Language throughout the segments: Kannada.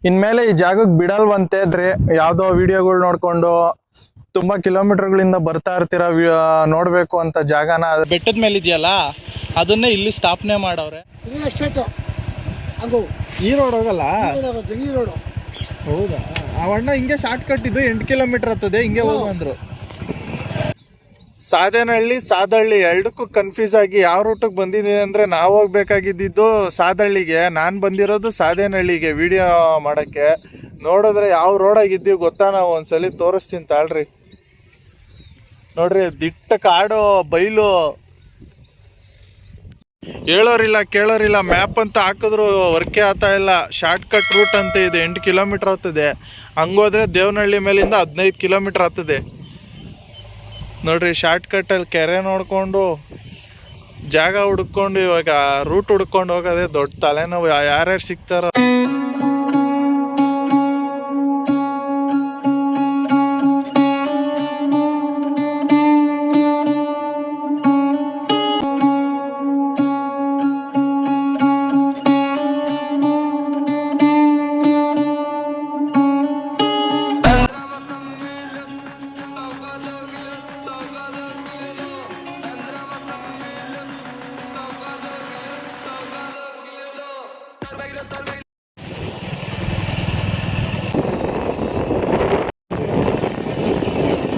ಇನ್ಮೇಲೆ ಈ ಜಾಗಕ್ಕೆ ಬಿಡಲ್ವಂತೆ. ಯಾವ್ದೋ ವಿಡಿಯೋಗಳು ನೋಡ್ಕೊಂಡು ತುಂಬಾ ಕಿಲೋಮೀಟರ್ಗಳಿಂದ ಬರ್ತಾ ಇರ್ತೀರ ನೋಡ್ಬೇಕು ಅಂತ ಜಾಗನ. ಬೆಟ್ಟದ ಮೇಲೆ ಇದೆಯಲ್ಲ ಅದನ್ನೇ ಇಲ್ಲಿ ಸ್ಥಾಪನೆ ಮಾಡವ್ರೆ. ಈ ರೋಡ್ ಹೋಗಲ್ಲ, ಹೌದಾ? ಅವಣ್ಣ ಹಿಂಗೆ ಶಾರ್ಟ್ ಕಟ್ ಇದು 8 ಕಿಲೋಮೀಟರ್ ಆಗ್ತದೆ, ಹಿಂಗೆ ಹೋಗು ಅಂದ್ರು. ಸಾದೇನಹಳ್ಳಿ ಸಾದಹಳ್ಳಿ ಎರಡಕ್ಕೂ ಕನ್ಫ್ಯೂಸ್ ಆಗಿ ಯಾವ ರೂಟಿಗೆ ಬಂದಿದ್ದೀನಿ ಅಂದರೆ, ನಾವು ಹೋಗ್ಬೇಕಾಗಿದ್ದು ಸಾದಹಳ್ಳಿಗೆ, ನಾನು ಬಂದಿರೋದು ಸಾದೇನಹಳ್ಳಿಗೆ ವಿಡಿಯೋ ಮಾಡೋಕ್ಕೆ. ನೋಡಿದ್ರೆ ಯಾವ ರೋಡಾಗಿದ್ದೀವಿ ಗೊತ್ತಾ? ನಾವು ಒಂದ್ಸಲಿ ತೋರಿಸ್ತೀನಿ ತಾಳ್ರಿ. ನೋಡ್ರಿ, ದಿಟ್ಟ ಕಾಡು ಬೈಲು, ಹೇಳೋರಿಲ್ಲ ಕೇಳೋರಿಲ್ಲ. ಮ್ಯಾಪ್ ಅಂತ ಹಾಕಿದ್ರು ವರ್ಕೇ ಆಗ್ತಾ ಇಲ್ಲ. ಶಾರ್ಟ್ ಕಟ್ ರೂಟ್ ಅಂತ ಇದೆ, 8 ಕಿಲೋಮೀಟರ್ ಆಗ್ತದೆ. ಹಂಗೋದ್ರೆ ದೇವನಹಳ್ಳಿ ಮೇಲಿಂದ 15 ಕಿಲೋಮೀಟರ್ ಆಗ್ತದೆ. ನೋಡ್ರಿ, ಶಾರ್ಟ್ ಕಟ್ಟಲ್ಲಿ ಕೆರೆ ನೋಡಿಕೊಂಡು ಜಾಗ ಹುಡ್ಕೊಂಡು ಇವಾಗ ರೂಟ್ ಹುಡ್ಕೊಂಡು ಹೋಗೋದೇ ದೊಡ್ಡ ತಲೆನೋವು. ಯಾರ್ಯಾರು ಸಿಗ್ತಾರೋ.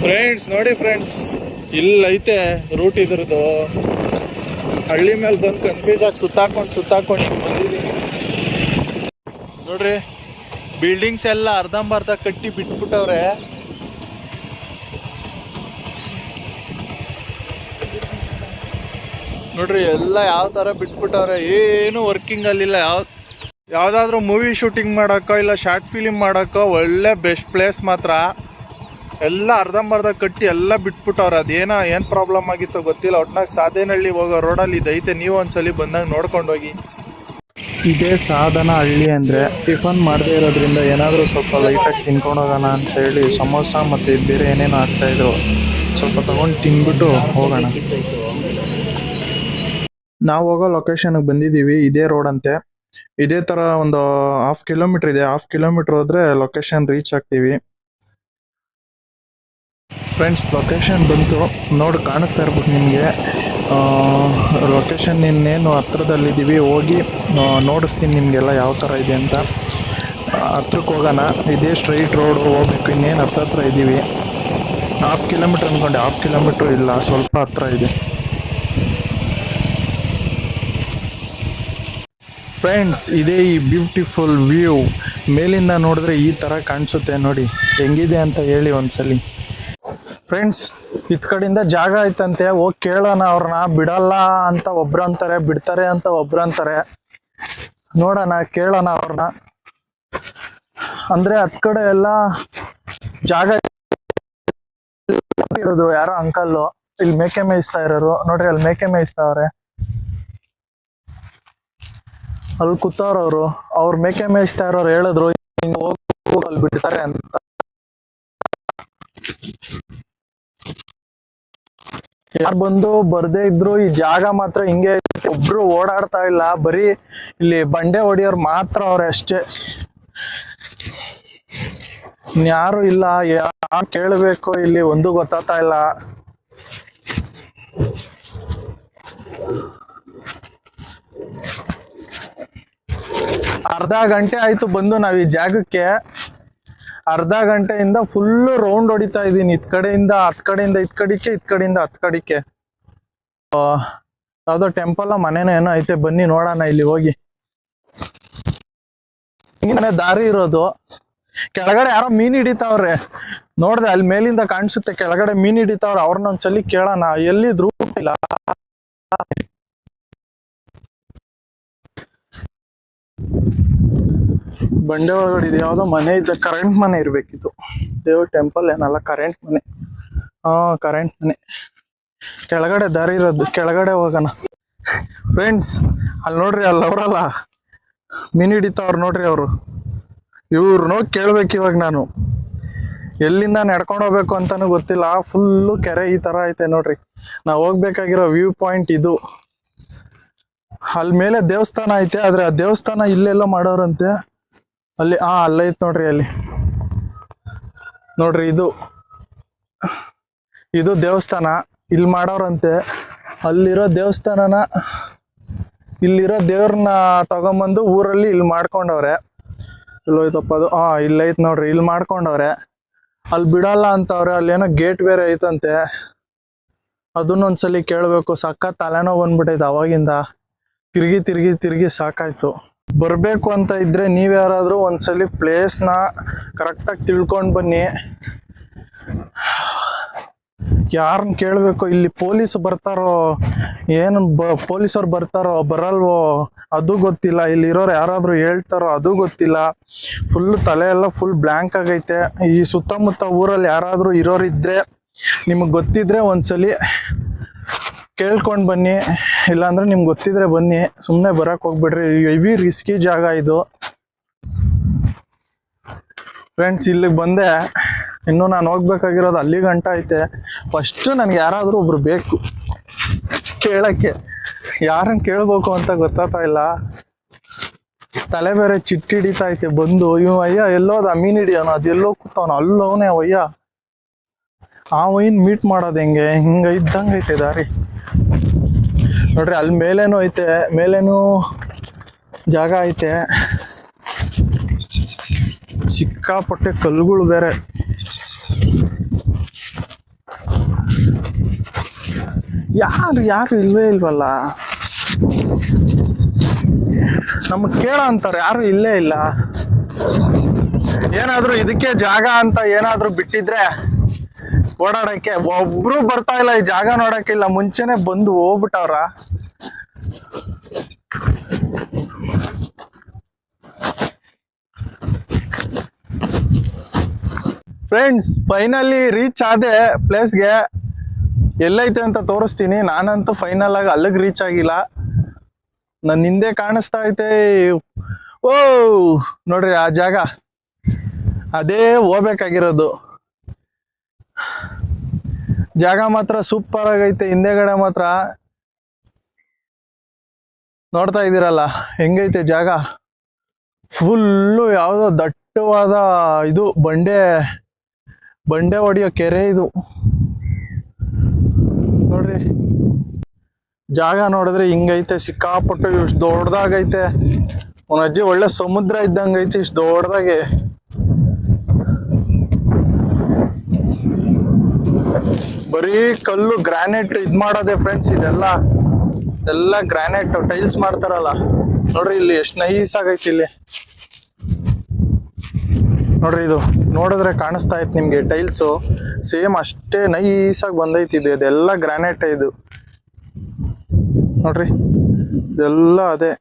ಫ್ರೆಂಡ್ಸ್ ನೋಡಿ ಫ್ರೆಂಡ್ಸ್, ಇಲ್ಲೈತೆ ರೂಟ್ ಇದ್ರದ್ದು. ಹಳ್ಳಿ ಮೇಲೆ ಬಂದು ಕನ್ಫ್ಯೂಸ್ ಆಗಿ ಸುತ್ತಾಕೊಂಡು ಬಂದಿದ್ದೀನಿ. ನೋಡ್ರಿ, ಬಿಲ್ಡಿಂಗ್ಸ್ ಎಲ್ಲ ಅರ್ಧಂಬರ್ಧ ಕಟ್ಟಿ ಬಿಟ್ಬಿಟ್ಟವ್ರೆ. ನೋಡ್ರಿ, ಎಲ್ಲ ಯಾವ ಥರ ಬಿಟ್ಬಿಟ್ಟವ್ರೆ, ಏನು ವರ್ಕಿಂಗ್ ಅಲ್ಲಿಲ್ಲ. ಯಾವುದಾದ್ರೂ ಮೂವಿ ಶೂಟಿಂಗ್ ಮಾಡೋಕ್ಕೋ ಇಲ್ಲ ಶಾರ್ಟ್ ಫಿಲಿಮ್ ಮಾಡೋಕ್ಕೋ ಒಳ್ಳೆ ಬೆಸ್ಟ್ ಪ್ಲೇಸ್ ಮಾತ್ರ. ಎಲ್ಲ ಅರ್ಧಂಬರ್ಧ ಕಟ್ಟಿ ಎಲ್ಲ ಬಿಟ್ಬಿಟ್ಟವ್ರೆ. ಏನು ಪ್ರಾಬ್ಲಮ್ ಆಗಿತ್ತೋ ಗೊತ್ತಿಲ್ಲ. ಒಟ್ನಾಗ ಸಾದೇನಹಳ್ಳಿ ಹೋಗೋ ರೋಡಲ್ಲಿ ಇದೈತೆ, ನೀವು ಒಂದ್ಸಲಿ ಬಂದಾಗ ನೋಡ್ಕೊಂಡು ಹೋಗಿ. ಇದೇ ಸಾಧನ ಹಳ್ಳಿ ಅಂದರೆ ಟಿಫನ್ ಮಾಡದೇ ಇರೋದ್ರಿಂದ ಏನಾದರೂ ಸ್ವಲ್ಪ ಲೈಟಾಗಿ ತಿನ್ಕೊಂಡು ಹೋಗೋಣ ಅಂತೇಳಿ ಸಮೋಸ ಮತ್ತು ಬೇರೆ ಏನೇನೋ ಆಗ್ತಾಯಿದ್ರು. ಸ್ವಲ್ಪ ತೊಗೊಂಡು ತಿಂದ್ಬಿಟ್ಟು ಹೋಗೋಣ. ನಾವು ಹೋಗೋ ಲೊಕೇಶನ್ಗೆ ಬಂದಿದ್ದೀವಿ. ಇದೇ ರೋಡ್ ಅಂತೆ. ಇದೇ ಥರ ಒಂದು 1/2 ಕಿಲೋಮೀಟ್ರ್ ಇದೆ. 1/2 ಕಿಲೋಮೀಟ್ರ್ ಹೋದರೆ ಲೊಕೇಶನ್ ರೀಚ್ ಆಗ್ತೀವಿ. ಫ್ರೆಂಡ್ಸ್, ಲೊಕೇಶನ್ ಬಂತು ನೋಡಿ, ಕಾಣಿಸ್ತಾ ಇರ್ಬೋದು ನಿಮಗೆ. ಲೊಕೇಶನ್ ಇನ್ನೇನು ಹತ್ರದಲ್ಲಿದ್ದೀವಿ. ಹೋಗಿ ನೋಡಿಸ್ತೀನಿ ನಿಮಗೆಲ್ಲ ಯಾವ ಥರ ಇದೆ ಅಂತ. ಹತ್ರಕ್ಕೆ ಹೋಗೋಣ. ಇದೇ ಸ್ಟ್ರೈಟ್ ರೋಡು ಹೋಗ್ಬೇಕು. ಇನ್ನೇನು ಹತ್ರ ಇದ್ದೀವಿ. 1/2 ಕಿಲೋಮೀಟ್ರ್ ಅಂದ್ಕೊಂಡೆ, 1/2 ಕಿಲೋಮೀಟ್ರ್ ಇಲ್ಲ, ಸ್ವಲ್ಪ ಹತ್ರ ಇದೆ. ಫ್ರೆಂಡ್ಸ್, ಇದೇ ಈ ಬ್ಯೂಟಿಫುಲ್ ವ್ಯೂ. ಮೇಲಿಂದ ನೋಡಿದ್ರೆ ಈ ಥರ ಕಾಣಿಸುತ್ತೆ. ನೋಡಿ ಹೆಂಗಿದೆ ಅಂತ ಹೇಳಿ ಒಂದ್ಸಲಿ. ಫ್ರೆಂಡ್ಸ್, ಇತ್ ಕಡೆಯಿಂದ ಜಾಗ ಐತಂತೆ, ಹೋಗಿ ಕೇಳೋಣ ಅವ್ರನ್ನ. ಬಿಡಲ್ಲ ಅಂತ ಒಬ್ರು ಅಂತಾರೆ, ಬಿಡ್ತಾರೆ ಅಂತ ಒಬ್ರು ಅಂತಾರೆ. ನೋಡೋಣ, ಕೇಳೋಣ ಅವ್ರನ್ನ. ಅಂದ್ರೆ ಹತ್ ಕಡೆ ಎಲ್ಲ ಜಾಗ ಇರೋದು. ಯಾರೋ ಅಂಕಲ್ಲು ಇಲ್ಲಿ ಮೇಕೆ ಮೇಯಿಸ್ತಾ ಇರೋರು. ನೋಡ್ರಿ, ಅಲ್ಲಿ ಮೇಕೆ ಮೇಯಿಸ್ತಾವ್ರೆ. ಅಲ್ಲಿ ಕೂತವ್ರವ್ರು. ಅವ್ರು ಮೇಕೆ ಮೇಯಿಸ್ತಾ ಇರೋರು ಹೇಳಿದ್ರು ಹಿಂಗ ಹೋಗಿ ಅಲ್ಲಿ ಬಿಡ್ತಾರೆ ಅಂತ. ಯಾರು ಬಂದು ಬರ್ದೇ ಇದ್ರು ಈ ಜಾಗ ಮಾತ್ರ ಹಿಂಗೆ ಒಬ್ರು ಓಡಾಡ್ತಾ ಇಲ್ಲ. ಬರೀ ಇಲ್ಲಿ ಬಂಡೆ ಹೊಡಿಯೋರು ಮಾತ್ರ ಅವ್ರೆ ಅಷ್ಟೇ. ಯಾರು ಇಲ್ಲ. ಯಾರು ಕೇಳಬೇಕು ಇಲ್ಲಿ ಒಂದು ಗೊತ್ತಾಗ್ತಾ ಇಲ್ಲ. ಅರ್ಧ ಗಂಟೆ ಆಯ್ತು ಬಂದು ನಾವ್ ಈ ಜಾಗಕ್ಕೆ. ಅರ್ಧ ಗಂಟೆಯಿಂದ ಫುಲ್ ರೌಂಡ್ ಹೊಡಿತಾ ಇದ್ದೀನಿ. ಇತ್ ಕಡೆಯಿಂದ ಹತ್ ಕಡೆಯಿಂದ ಇತ್ ಕಡಿಕೆ, ಇತ್ ಕಡೆಯಿಂದ ಹತ್ ಕಡಿಕೆ. ಯಾವ್ದೋ ಟೆಂಪಲ್ ಮನೇನೋ ಏನೋ ಐತೆ, ಬನ್ನಿ ನೋಡೋಣ. ಇಲ್ಲಿ ಹೋಗಿ ಹಿಂಗೆ ದಾರಿ ಇರೋದು. ಕೆಳಗಡೆ ಯಾರೋ ಮೀನ್ ಹಿಡಿತಾವ್ರೆ. ನೋಡ್ದೆ ಅಲ್ಲಿ ಮೇಲಿಂದ ಕಾಣಿಸುತ್ತೆ, ಕೆಳಗಡೆ ಮೀನ್ ಹಿಡಿತಾವ್ರೆ. ಅವ್ರನ್ನೊಂದ್ಸಲಿ ಕೇಳೋಣ, ಎಲ್ಲಿದ್ರು ಇಲ್ಲ. ಬಂಡೆ ಒಳಗಡೆ ಇದು ಯಾವ್ದೋ ಮನೆ ಇದೆ, ಕರೆಂಟ್ ಮನೆ ಇರ್ಬೇಕಿತ್ತು. ದೇವ್ರ ಟೆಂಪಲ್ ಏನಲ್ಲ, ಕರೆಂಟ್ ಮನೆ. ಕರೆಂಟ್ ಮನೆ. ಕೆಳಗಡೆ ದಾರಿ ಇರೋದು, ಕೆಳಗಡೆ ಹೋಗೋಣ. ಫ್ರೆಂಡ್ಸ್, ಅಲ್ಲಿ ನೋಡ್ರಿ, ಅಲ್ಲಿ ಅವರಲ್ಲ ಮೀನ್ ಹಿಡಿತಾವ್ರು ನೋಡ್ರಿ. ಅವರು ಇವ್ರನ್ನೋ ಕೇಳ್ಬೇಕು ಇವಾಗ ನಾನು. ಎಲ್ಲಿಂದ ನಡ್ಕೊಂಡು ಹೋಗ್ಬೇಕು ಅಂತಾನು ಗೊತ್ತಿಲ್ಲ. ಫುಲ್ಲು ಕೆರೆ ಈ ತರ ಐತೆ ನೋಡ್ರಿ. ನಾವು ಹೋಗ್ಬೇಕಾಗಿರೋ ವ್ಯೂ ಪಾಯಿಂಟ್ ಇದು. ಅಲ್ಲಿ ಮೇಲೆ ದೇವಸ್ಥಾನ ಐತೆ, ಆದ್ರೆ ಆ ದೇವಸ್ಥಾನ ಇಲ್ಲೆಲ್ಲೋ ಮಾಡೋರಂತೆ. ಅಲ್ಲಿ ಅಲ್ಲೈತ್ ನೋಡ್ರಿ. ಅಲ್ಲಿ ನೋಡ್ರಿ, ಇದು ದೇವಸ್ಥಾನ. ಇಲ್ಲಿ ಮಾಡೋರಂತೆ ಅಲ್ಲಿರೋ ದೇವಸ್ಥಾನನ, ಇಲ್ಲಿರೋ ದೇವ್ರನ್ನ ತಗೊಂಬಂದು ಊರಲ್ಲಿ ಇಲ್ಲಿ ಮಾಡ್ಕೊಂಡವ್ರೆ. ಇಲ್ಲೋಯ್ತಪ್ಪ ಅದು. ಇಲ್ಲೈತ್ ನೋಡ್ರಿ, ಇಲ್ಲಿ ಮಾಡ್ಕೊಂಡವ್ರೆ. ಅಲ್ಲಿ ಬಿಡಲ್ಲ ಅಂತವ್ರೆ. ಅಲ್ಲೇನೋ ಗೇಟ್ ಬೇರೆ ಐತಂತೆ. ಅದನ್ನೊಂದ್ಸಲಿ ಕೇಳಬೇಕು. ಸಖತ್ ತಲೆನೋವು ಬಂದ್ಬಿಟ್ಟೈತೆ ಅವಾಗಿಂದ. ತಿರುಗಿ ಸಾಕಾಯ್ತು. ಬರಬೇಕು ಅಂತ ಇದ್ರೆ ನೀವ್ಯಾರಾದ್ರೂ ಒಂದ್ಸಲಿ ಪ್ಲೇಸ್ನ ಕರೆಕ್ಟಾಗಿ ತಿಳ್ಕೊಂಡು ಬನ್ನಿ. ಯಾರನ್ನ ಕೇಳಬೇಕು, ಇಲ್ಲಿ ಪೊಲೀಸ್ ಬರ್ತಾರೋ ಏನು, ಪೊಲೀಸವ್ರು ಬರ್ತಾರೋ ಬರಲ್ವೋ ಅದು ಗೊತ್ತಿಲ್ಲ. ಇಲ್ಲಿರೋರು ಯಾರಾದ್ರೂ ಹೇಳ್ತಾರೋ ಅದು ಗೊತ್ತಿಲ್ಲ. ಫುಲ್ ತಲೆ ಎಲ್ಲ ಫುಲ್ ಬ್ಲ್ಯಾಂಕ್ ಆಗೈತೆ. ಈ ಸುತ್ತಮುತ್ತ ಊರಲ್ಲಿ ಯಾರಾದ್ರೂ ಇರೋರಿದ್ರೆ, ನಿಮಗೆ ಗೊತ್ತಿದ್ರೆ ಒಂದ್ಸಲಿ ಕೇಳ್ಕೊಂಡು ಬನ್ನಿ. ಇಲ್ಲಾಂದ್ರೆ ನಿಮ್ಗೆ ಗೊತ್ತಿದ್ರೆ ಬನ್ನಿ, ಸುಮ್ಮನೆ ಬರಕ್ಕೆ ಹೋಗ್ಬಿಡ್ರಿ. ಹೆವಿ ರಿಸ್ಕಿ ಜಾಗ ಇದು ಫ್ರೆಂಡ್ಸ್. ಇಲ್ಲಿಗೆ ಬಂದೆ, ಇನ್ನು ನಾನು ಹೋಗ್ಬೇಕಾಗಿರೋದು ಅಲ್ಲಿ ಗಂಟ ಐತೆ. ಫಸ್ಟು ನನಗೆ ಯಾರಾದರೂ ಒಬ್ರು ಬೇಕು ಕೇಳಕ್ಕೆ. ಯಾರನ್ನು ಕೇಳ್ಬೇಕು ಅಂತ ಗೊತ್ತಾಗ್ತಾ ಇಲ್ಲ. ತಲೆ ಬೇರೆ ಚಿಟ್ಟಿ ಹಿಡಿತಾ ಐತೆ. ಬಂದು ಅಯ್ಯ ಎಲ್ಲೋದ ಮೀನ್ ಹಿಡಿಯೋನು, ಅದೆಲ್ಲೋ ಕೂತವನು, ಅಲ್ಲೋನೇ ಅವಯ್ಯ. ಆ ವೈನ್ ಮೀಟ್ ಮಾಡೋದು ಹೆಂಗೆ? ಹಿಂಗೆ ಇದ್ದಂಗೆ ಐತೆ ದಾರಿ ನೋಡ್ರಿ. ಅಲ್ಲಿ ಮೇಲೇನೂ ಐತೆ, ಮೇಲೇನೂ ಜಾಗ ಐತೆ. ಸಿಕ್ಕಾಪಟ್ಟೆ ಕಲ್ಲುಗಳು ಬೇರೆ. ಯಾರು ಇಲ್ವೇ ಇಲ್ವಲ್ಲ. ನಮಗ್ ಕೇಳ ಅಂತಾರೆ, ಯಾರು ಇಲ್ಲೇ ಇಲ್ಲ. ಏನಾದ್ರು ಇದಕ್ಕೆ ಜಾಗ ಅಂತ ಏನಾದ್ರು ಬಿಟ್ಟಿದ್ರೆ ಓಡಾಡಕ್ಕೆ ಒಬ್ರು ಬರ್ತಾ ಇಲ್ಲ. ಈ ಜಾಗ ನೋಡಕ್ಕಿಲ್ಲ, ಮುಂಚೆನೆ ಬಂದು ಹೋಗ್ಬಿಟ್ಟವ್ರ. ಫ್ರೆಂಡ್ಸ್, ಫೈನಲಿ ರೀಚ್ ಆದೆ ಪ್ಲೇಸ್ಗೆ. ಎಲ್ಲೈತೆ ಅಂತ ತೋರಿಸ್ತೀನಿ. ನಾನಂತೂ ಫೈನಲ್ ಆಗಿ ಅಲ್ಲಿಗೆ ರೀಚ್ ಆಗಿಲ್ಲ. ನನ್ನ ಹಿಂದೆ ಕಾಣಿಸ್ತಾ ಐತೆ, ಓ ನೋಡ್ರಿ ಆ ಜಾಗ. ಅದೇ ಹೋಗ್ಬೇಕಾಗಿರೋದು ಜಾಗ. ಮಾತ್ರ ಸೂಪರ್ ಆಗೈತೆ. ಹಿಂದೆಗಡೆ ಮಾತ್ರ ನೋಡ್ತಾ ಇದ್ದೀರಲ್ಲ ಹೆಂಗೈತೆ ಜಾಗ. ಫುಲ್ಲು ಯಾವುದೋ ದಟ್ಟವಾದ ಇದು ಬಂಡೆ ಹೊಡೆಯೋ ಕೆರೆ ಇದು ನೋಡ್ರಿ. ಜಾಗ ನೋಡಿದ್ರೆ ಹಿಂಗೈತೆ. ಸಿಕ್ಕಾಪಟ್ಟು ಇಷ್ಟು ದೊಡ್ಡದಾಗೈತೆ. ಅಜ್ಜಿ ಒಳ್ಳೆ ಸಮುದ್ರ ಇದ್ದಂಗೆ ಐತಿ ಇಷ್ಟು ದೊಡ್ಡದಾಗೆ. ಬರೀ ಕಲ್ಲು ಗ್ರಾನೈಟ್ ಇದ್ ಮಾಡೋದೆ ಫ್ರೆಂಡ್ಸ್. ಎಲ್ಲ ಗ್ರಾನೈಟ್ ಟೈಲ್ಸ್ ಮಾಡ್ತಾರಲ್ಲ ನೋಡ್ರಿ. ಇಲ್ಲಿ ಎಷ್ಟು ನೈಸ್ ಆಗೈತಿ. ಇಲ್ಲಿ ನೋಡ್ರಿ, ಇದು ನೋಡಿದ್ರೆ ಕಾಣಿಸ್ತಾ ಇತ್ತು ನಿಮ್ಗೆ ಟೈಲ್ಸು. ಸೇಮ್ ಅಷ್ಟೇ ನೈಸ್ ಆಗಿ ಬಂದೈತಿ. ಇದೆಲ್ಲ ಗ್ರಾನೈಟ್. ಇದು ನೋಡ್ರಿ, ಇದೆಲ್ಲ ಅದೇ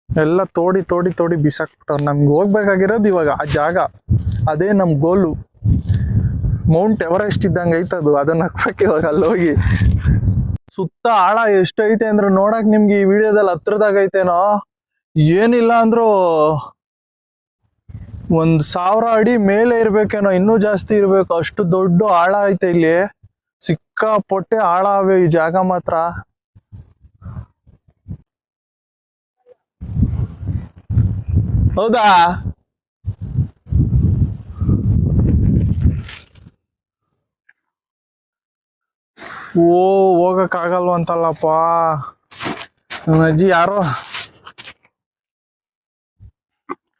ಎಲ್ಲ ತೋಡಿ ಬಿಸಾಕ್ಬಿಟ್ಟವ್ರು. ನಮ್ಗೆ ಹೋಗ್ಬೇಕಾಗಿರೋದು ಇವಾಗ ಆ ಜಾಗ. ಅದೇ ನಮ್ ಗೋಲು. ಮೌಂಟ್ ಎವರೆಸ್ಟ್ ಇದ್ದಂಗೆ ಐತದು. ಅದನ್ನ ಹಾಕ್ಬೇಕು ಇವಾಗ ಅಲ್ಲಿ ಹೋಗಿ. ಸುತ್ತ ಆಳ ಎಷ್ಟೈತೆ ಅಂದ್ರೆ ನೋಡಕ್ ನಿಮ್ಗೆ ಈ ವಿಡಿಯೋದಲ್ಲಿ ಹತ್ರದಾಗ ಐತೇನೋ. ಏನಿಲ್ಲ ಅಂದ್ರೂ 1000 ಅಡಿ ಮೇಲೆ ಇರ್ಬೇಕೇನೋ, ಇನ್ನೂ ಜಾಸ್ತಿ ಇರ್ಬೇಕು. ಅಷ್ಟು ದೊಡ್ಡ ಆಳ ಐತೆ ಇಲ್ಲಿ. ಸಿಕ್ಕಾಪಟ್ಟೆ ಆಳ ಅವೆ ಈ ಜಾಗ ಮಾತ್ರ. ಹೌದಾ? ಹೋಗಕ್ಕಾಗಲ್ವಂತಲ್ಲಪ್ಪ. ನನ್ನ ಅಜ್ಜಿ ಯಾರೋ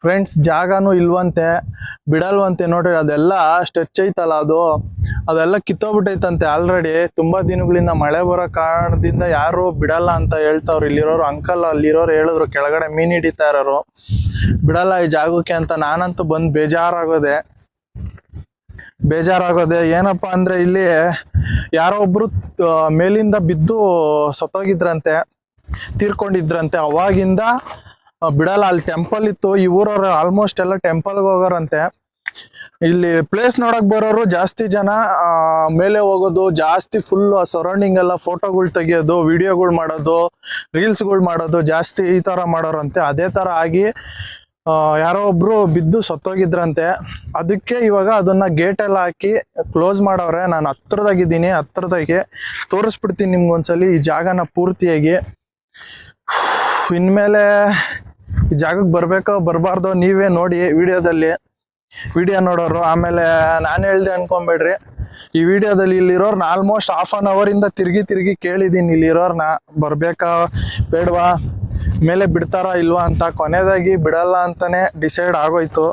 ಫ್ರೆಂಡ್ಸ್ ಜಾಗನೂ ಇಲ್ವಂತೆ, ಬಿಡಲ್ವಂತೆ. ನೋಡ್ರಿ ಅದೆಲ್ಲ ಸ್ಟ್ರೆಚ್ ಐತಲ್ಲ, ಅದೆಲ್ಲ ಕಿತ್ತೋಗ್ಬಿಟ್ಟೈತಂತೆ ಆಲ್ರೆಡಿ. ತುಂಬಾ ದಿನಗಳಿಂದ ಮಳೆ ಬರೋ ಕಾರಣದಿಂದ ಯಾರು ಬಿಡಲ್ಲ ಅಂತ ಹೇಳ್ತಾವ್ರು ಇಲ್ಲಿರೋರು. ಅಂಕಲ್ ಅಲ್ಲಿರೋರು ಹೇಳಿದ್ರು, ಕೆಳಗಡೆ ಮೀನ್ ಹಿಡಿತಾ ಇರೋರು ಬಿಡಲ್ಲ ಈ ಜಾಗಕ್ಕೆ ಅಂತ. ನಾನಂತೂ ಬಂದು ಬೇಜಾರಾಗೋದೆ. ಏನಪ್ಪಾ ಅಂದ್ರೆ ಇಲ್ಲಿ ಯಾರೋ ಒಬ್ರು ಮೇಲಿಂದ ಬಿದ್ದು ಸತ್ತೋಗಿದ್ರಂತೆ, ತೀರ್ಕೊಂಡಿದ್ರಂತೆ. ಅವಾಗಿಂದ ಬಿಡಲ್ಲ. ಅಲ್ಲಿ ಟೆಂಪಲ್ ಇತ್ತು. ಈ ಊರವ್ರು ಆಲ್ಮೋಸ್ಟ್ ಎಲ್ಲ ಟೆಂಪಲ್ಗೆ ಹೋಗೋರಂತೆ. ಇಲ್ಲಿ ಪ್ಲೇಸ್ ನೋಡಕ್ ಬರೋರು ಜಾಸ್ತಿ ಜನ ಮೇಲೆ ಹೋಗೋದು ಜಾಸ್ತಿ. ಫುಲ್ ಸರೌಂಡಿಂಗ್ ಎಲ್ಲ ಫೋಟೋಗಳು ತೆಗಿಯೋದು, ವಿಡಿಯೋಗಳು ಮಾಡೋದು, ರೀಲ್ಸ್ಗಳು ಮಾಡೋದು ಜಾಸ್ತಿ ಈ ತರ ಮಾಡೋರಂತೆ. ಅದೇ ತರ ಆಗಿ ಯಾರೋ ಒಬ್ರು ಬಿದ್ದು ಸತ್ತೋಗಿದ್ರಂತೆ. ಅದಕ್ಕೆ ಇವಾಗ ಅದನ್ನ ಗೇಟ್ ಎಲ್ಲ ಹಾಕಿ ಕ್ಲೋಸ್ ಮಾಡವ್ರೆ. ನಾನು ಹತ್ರದಾಗಿದ್ದೀನಿ, ಹತ್ರದಾಗೆ ತೋರಿಸ್ಬಿಡ್ತೀನಿ ನಿಮ್ಗೊಂದ್ಸಲಿ ಈ ಜಾಗನ ಪೂರ್ತಿಯಾಗಿ. ಇನ್ಮೇಲೆ ಈ ಜಾಗಕ್ಕೆ ಬರಬೇಕೋ ಬರಬಾರ್ದೋ ನೀವೇ ನೋಡಿ ವಿಡಿಯೋದಲ್ಲಿ, ವಿಡಿಯೋ ನೋಡೋರು. ಆಮೇಲೆ ನಾನು ಹೇಳ್ದೆ ಅನ್ಕೊಂಬೇಡ್ರಿ, ಈ ವಿಡಿಯೋದಲ್ಲಿ ಇಲ್ಲಿರೋರ್ನ ಆಲ್ಮೋಸ್ಟ್ ½ ಇಂದ ತಿರುಗಿ ಕೇಳಿದ್ದೀನಿ ಇಲ್ಲಿರೋರ್ನ ಬರಬೇಕಾ ಬೇಡವಾ, ಮೇಲೆ ಬಿಡ್ತಾರಾ ಇಲ್ವಾ ಅಂತ. ಕೊನೆಯದಾಗಿ ಬಿಡಲ್ಲ ಅಂತಾನೆ ಡಿಸೈಡ್ ಆಗೋಯ್ತು.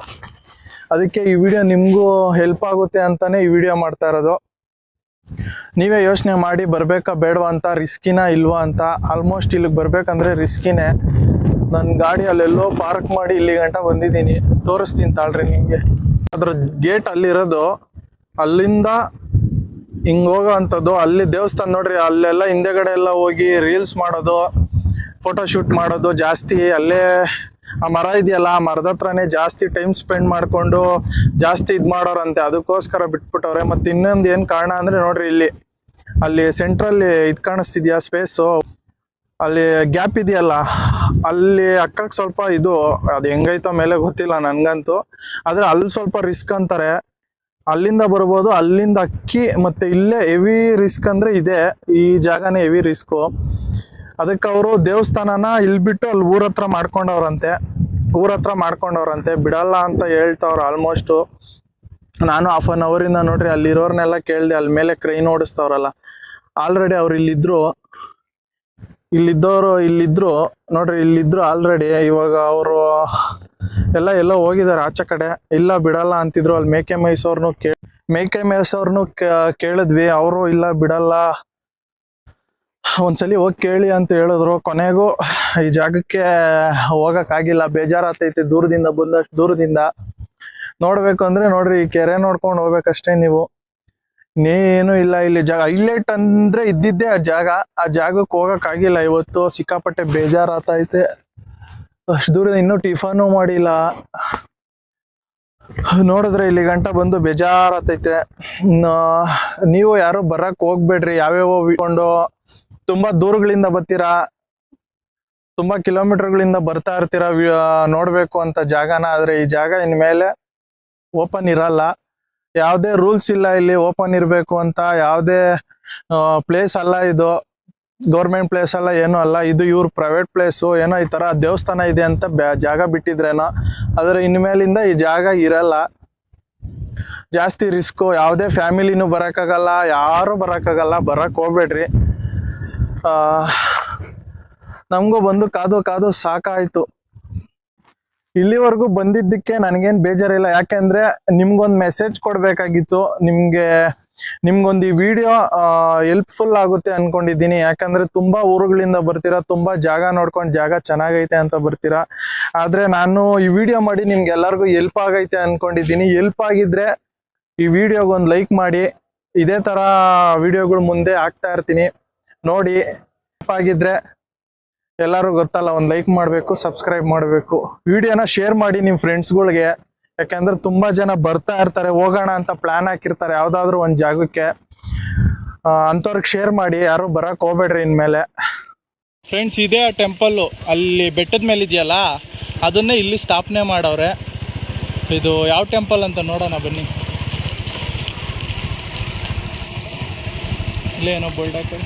ಅದಕ್ಕೆ ಈ ವಿಡಿಯೋ ನಿಮಗೂ ಹೆಲ್ಪ್ ಆಗುತ್ತೆ ಅಂತಾನೆ ಈ ವಿಡಿಯೋ ಮಾಡ್ತಾ ಇರೋದು. ನೀವೇ ಯೋಚನೆ ಮಾಡಿ ಬರಬೇಕಾ ಬೇಡವಾ ಅಂತ, ರಿಸ್ಕಿನಾ ಇಲ್ವಾ ಅಂತ. ಆಲ್ಮೋಸ್ಟ್ ಇಲ್ಲಿಗೆ ಬರ್ಬೇಕಂದ್ರೆ ರಿಸ್ಕಿನೇ. ನನ್ನ ಗಾಡಿ ಅಲ್ಲೆಲ್ಲೋ ಪಾರ್ಕ್ ಮಾಡಿ ಇಲ್ಲಿ ಗಂಟ ಬಂದಿದ್ದೀನಿ, ತೋರಿಸ್ತೀನಿ ತಾಳ್ರಿ ನಿಮಗೆ. ಅದ್ರ ಗೇಟ್ ಅಲ್ಲಿರೋದು, ಅಲ್ಲಿಂದ ಹಿಂಗೆ ಹೋಗೋ ಅಂಥದ್ದು. ಅಲ್ಲಿ ದೇವಸ್ಥಾನ ನೋಡ್ರಿ, ಅಲ್ಲೆಲ್ಲ ಹಿಂದೆಗಡೆ ಎಲ್ಲ ಹೋಗಿ ರೀಲ್ಸ್ ಮಾಡೋದು, ಫೋಟೋಶೂಟ್ ಮಾಡೋದು ಜಾಸ್ತಿ. ಅಲ್ಲೇ ಆ ಮರ ಇದೆಯಲ್ಲ, ಆ ಮರದ ಹತ್ರನೇ ಜಾಸ್ತಿ ಟೈಮ್ ಸ್ಪೆಂಡ್ ಮಾಡಿಕೊಂಡು ಜಾಸ್ತಿ ಇದು ಮಾಡೋರಂತೆ. ಅದಕ್ಕೋಸ್ಕರ ಬಿಟ್ಬಿಟ್ಟವ್ರೆ. ಮತ್ತು ಇನ್ನೊಂದು ಏನು ಕಾರಣ ಅಂದರೆ ನೋಡ್ರಿ, ಅಲ್ಲಿ ಸೆಂಟ್ರಲ್ಲಿ ಇದು ಕಾಣಿಸ್ತಿದ್ಯಾ ಸ್ಪೇಸು, ಅಲ್ಲಿ ಗ್ಯಾಪ್ ಇದೆಯಲ್ಲ, ಅಲ್ಲಿ ಅಕ್ಕಕ್ಕೆ ಸ್ವಲ್ಪ ಇದು ಅದು ಹೆಂಗೈತೋ ಮೇಲೆ ಗೊತ್ತಿಲ್ಲ ನನಗಂತೂ. ಆದರೆ ಅಲ್ಲಿ ಸ್ವಲ್ಪ ರಿಸ್ಕ್ ಅಂತಾರೆ. ಅಲ್ಲಿಂದ ಬರ್ಬೋದು, ಅಲ್ಲಿಂದ ಅಕ್ಕಿ. ಮತ್ತು ಇಲ್ಲೇ ಹೆವಿ ರಿಸ್ಕ್ ಅಂದರೆ ಇದೆ, ಈ ಜಾಗನೇ ಹೆವಿ ರಿಸ್ಕು. ಅದಕ್ಕೆ ಅವರು ದೇವಸ್ಥಾನನ ಇಲ್ಲಿ ಬಿಟ್ಟು ಅಲ್ಲಿ ಊರ ಹತ್ರ ಮಾಡ್ಕೊಂಡವ್ರಂತೆ. ಬಿಡಲ್ಲ ಅಂತ ಹೇಳ್ತವ್ರು ಆಲ್ಮೋಸ್ಟು. ನಾನು ½ ಇಂದ ನೋಡ್ರಿ ಅಲ್ಲಿರೋರ್ನೆಲ್ಲ ಕೇಳಿದೆ, ಅಲ್ಲಿ ಮೇಲೆ ಕ್ರೈನ್ ಓಡಿಸ್ತವ್ರಲ್ಲ, ಆಲ್ರೆಡಿ ಅವ್ರು ಇಲ್ಲಿದ್ರು ನೋಡ್ರಿ, ಇಲ್ಲಿದ್ರು ಆಲ್ರೆಡಿ. ಇವಾಗ ಅವರು ಎಲ್ಲೋ ಹೋಗಿದ್ದಾರೆ ಆಚೆ ಕಡೆ. ಇಲ್ಲ ಬಿಡಲ್ಲ ಅಂತಿದ್ರು. ಅಲ್ಲಿ ಮೇಕೆ ಮೇಯಿಸೋರ್ನು ಕೇಳಿದ್ವಿ, ಅವರು ಇಲ್ಲ ಬಿಡಲ್ಲ, ಒಂದ್ಸಲಿ ಹೋಗಿ ಕೇಳಿ ಅಂತ ಹೇಳಿದ್ರು. ಕೊನೆಗೂ ಈ ಜಾಗಕ್ಕೆ ಹೋಗಕ್ಕಾಗಿಲ್ಲ, ಬೇಜಾರಾತೈತೆ. ದೂರದಿಂದ ನೋಡ್ಬೇಕು ಅಂದ್ರೆ ನೋಡ್ರಿ, ಈ ಕೆರೆ ನೋಡ್ಕೊಂಡು ಹೋಗ್ಬೇಕಷ್ಟೇ ನೀವು. ಇನ್ನೇನು ಇಲ್ಲ ಇಲ್ಲಿ ಜಾಗ. ಹೈಲೈಟ್ ಅಂದ್ರೆ ಇದ್ದಿದ್ದೆ ಆ ಜಾಗಕ್ಕೆ ಹೋಗಕ್ಕಾಗಿಲ್ಲ ಇವತ್ತು. ಸಿಕ್ಕಾಪಟ್ಟೆ ಬೇಜಾರಾತೈತೆ. ಅಷ್ಟು ದೂರದ ಇನ್ನೂ ಟಿಫನು ಮಾಡಿಲ್ಲ. ನೋಡಿದ್ರೆ ಇಲ್ಲಿ ಗಂಟ ಬಂದು ಬೇಜಾರಾತೈತೆ. ನೀವು ಯಾರು ಬರಕ್ ಹೋಗ್ಬೇಡ್ರಿ. ಯಾವ್ಯಾವ ಇಟ್ಕೊಂಡು ತುಂಬಾ ದೂರಗಳಿಂದ ಬರ್ತೀರಾ, ತುಂಬಾ ಕಿಲೋಮೀಟರ್ಗಳಿಂದ ಬರ್ತಾ ಇರ್ತೀರಾ ನೋಡ್ಬೇಕು ಅಂತ ಜಾಗನ. ಆದ್ರೆ ಈ ಜಾಗ ಇನ್ಮೇಲೆ ಓಪನ್ ಇರಲ್ಲ. ಯಾವುದೇ ರೂಲ್ಸ್ ಇಲ್ಲ ಇಲ್ಲಿ ಓಪನ್ ಇರಬೇಕು ಅಂತ. ಯಾವುದೇ ಪ್ಲೇಸ್ ಅಲ್ಲ ಇದು, ಗೌರ್ಮೆಂಟ್ ಪ್ಲೇಸ್ ಅಲ್ಲ, ಏನೂ ಅಲ್ಲ. ಇದು ಇವ್ರ ಪ್ರೈವೇಟ್ ಪ್ಲೇಸು. ಏನೋ ಈ ತರ ದೇವಸ್ಥಾನ ಇದೆ ಅಂತ ಜಾಗ ಬಿಟ್ಟಿದ್ರೇನೋ. ಆದ್ರೆ ಇನ್ಮೇಲಿಂದ ಈ ಜಾಗ ಇರಲ್ಲ. ಜಾಸ್ತಿ ರಿಸ್ಕು. ಯಾವುದೇ ಫ್ಯಾಮಿಲಿನೂ ಬರೋಕ್ಕಾಗಲ್ಲ, ಯಾರು ಬರೋಕ್ಕಾಗಲ್ಲ. ಬರಕ್ ಹೋಗ್ಬೇಡ್ರಿ. ನಮಗೂ ಬಂದು ಕಾದು ಸಾಕಾಯ್ತು. ಇಲ್ಲಿವರೆಗೂ ಬಂದಿದ್ದಕ್ಕೆ ನನಗೇನು ಬೇಜಾರಿಲ್ಲ. ಯಾಕೆಂದ್ರೆ ನಿಮ್ಗೊಂದು ಮೆಸೇಜ್ ಕೊಡ್ಬೇಕಾಗಿತ್ತು. ನಿಮ್ಗೊಂದು ಈ ವಿಡಿಯೋ ಹೆಲ್ಪ್ಫುಲ್ ಆಗುತ್ತೆ ಅನ್ಕೊಂಡಿದ್ದೀನಿ. ಯಾಕಂದ್ರೆ ತುಂಬಾ ಊರುಗಳಿಂದ ಬರ್ತೀರಾ, ತುಂಬಾ ಜಾಗ ನೋಡ್ಕೊಂಡು ಜಾಗ ಚೆನ್ನಾಗೈತೆ ಅಂತ ಬರ್ತೀರಾ. ಆದ್ರೆ ನಾನು ಈ ವಿಡಿಯೋ ಮಾಡಿ ನಿಮ್ಗೆಲ್ಲರಿಗೂ ಹೆಲ್ಪ್ ಆಗೈತೆ ಅನ್ಕೊಂಡಿದ್ದೀನಿ. ಹೆಲ್ಪ್ ಆಗಿದ್ರೆ ಈ ವಿಡಿಯೋಗೊಂದು ಲೈಕ್ ಮಾಡಿ. ಇದೇ ತರ ವಿಡಿಯೋಗಳು ಮುಂದೆ ಹಾಕ್ತಾ ಇರ್ತೀನಿ ನೋಡಿ. ಹೆಲ್ಪ್ ಆಗಿದ್ರೆ ಎಲ್ಲರೂ ಗೊತ್ತಲ್ಲ, ಒಂದು ಲೈಕ್ ಮಾಡಬೇಕು, ಸಬ್ಸ್ಕ್ರೈಬ್ ಮಾಡಬೇಕು. ವಿಡಿಯೋನ ಶೇರ್ ಮಾಡಿ ನಿಮ್ಮ ಫ್ರೆಂಡ್ಸ್ಗಳಿಗೆ. ಯಾಕೆಂದ್ರೆ ತುಂಬಾ ಜನ ಬರ್ತಾ ಇರ್ತಾರೆ, ಹೋಗೋಣ ಅಂತ ಪ್ಲಾನ್ ಹಾಕಿರ್ತಾರೆ ಯಾವ್ದಾದ್ರು ಒಂದು ಜಾಗಕ್ಕೆ. ಅಂಥವ್ರಿಗೆ ಶೇರ್ ಮಾಡಿ. ಯಾರು ಬರಕ್ ಹೋಗ್ಬೇಡ್ರಿ ಇನ್ಮೇಲೆ. ಫ್ರೆಂಡ್ಸ್, ಇದೇ ಆ ಟೆಂಪಲ್ಲು ಅಲ್ಲಿ ಬೆಟ್ಟದ ಮೇಲೆ ಇದೆಯಲ್ಲ, ಅದನ್ನೇ ಇಲ್ಲಿ ಸ್ಥಾಪನೆ ಮಾಡವ್ರೆ. ಇದು ಯಾವ ಟೆಂಪಲ್ ಅಂತ ನೋಡೋಣ ಬನ್ನಿ. ಇಲ್ಲೇ ಏನೋ ಬೋಲ್ಡ್ ಹಾಕಿ,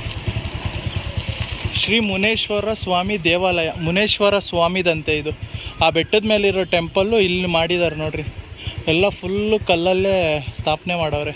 ಶ್ರೀ ಮುನೇಶ್ವರ ಸ್ವಾಮಿ ದೇವಾಲಯ. ಮುನೇಶ್ವರ ಸ್ವಾಮಿದಂತೆ ಇದು. ಆ ಬೆಟ್ಟದ ಮೇಲಿರೋ ಟೆಂಪಲ್ಲು ಇಲ್ಲಿ ಮಾಡಿದ್ದಾರೆ ನೋಡ್ರಿ. ಎಲ್ಲ ಫುಲ್ಲು ಕಲ್ಲಲ್ಲೇ ಸ್ಥಾಪನೆ ಮಾಡವ್ರೆ.